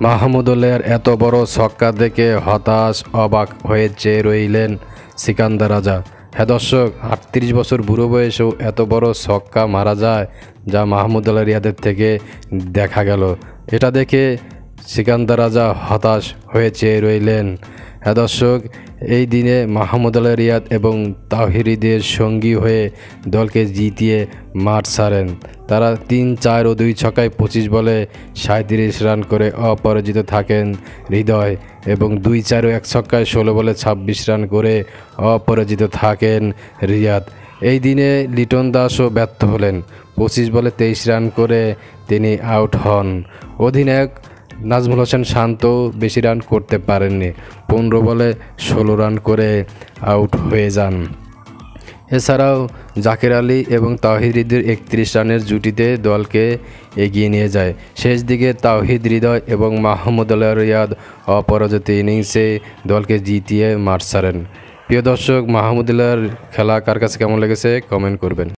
মাহমুদুল্লাহর এত বড় ছক্কা দেখে হতাশ অবাক হয়ে চেয়ে রইলেন সিকান্দার রাজা। হ্যাঁ দর্শক, ৩৮ বছর বুড়ো বয়সেও এত বড় ছক্কা মারা যায়, যা মাহমুদুল্লাহ রিয়াদের থেকে দেখা গেল। এটা দেখে সিকান্দার রাজা হতাশ হয়ে চেয়ে রইলেন। হ্যাঁ দর্শক, এই দিনে মাহমুদুল্লাহ রিয়াদ এবং তাওহিদের সঙ্গী হয়ে দলকে জিতিয়ে মাঠ ছাড়েন। তারা ৩, ৪ ও ২ ছক্কায় ২৫ বলে ৩৭ রান করে অপরাজিত থাকেন হৃদয়, এবং ২, ৪ ও ১ ছক্কায় ১৬ বলে ২৬ রান করে অপরাজিত থাকেন রিয়াদ। এই দিনে লিটন দাসও ব্যর্থ হলেন। ২৫ বলে ২৩ রান করে তিনি আউট হন। অধিনায়ক নাজমুল হোসেন শান্ত বেশি রান করতে পারেননি, ১৫ বলে ১৬ রান করে আউট হয়ে যান। এছাড়াও জাকের আলী এবং তাওহিদের ৩১ রানের জুটিতে দলকে এগিয়ে নিয়ে যায়। শেষ দিকে তাওহিদ হৃদয় এবং মাহমুদুল্লাহ রিয়াদ অপরাজিত ইনিংসে দলকে জিতিয়ে মাঠ ছাড়েন। প্রিয় দর্শক, মাহমুদুল্লাহর খেলা কার কাছে কেমন লেগেছে কমেন্ট করবেন।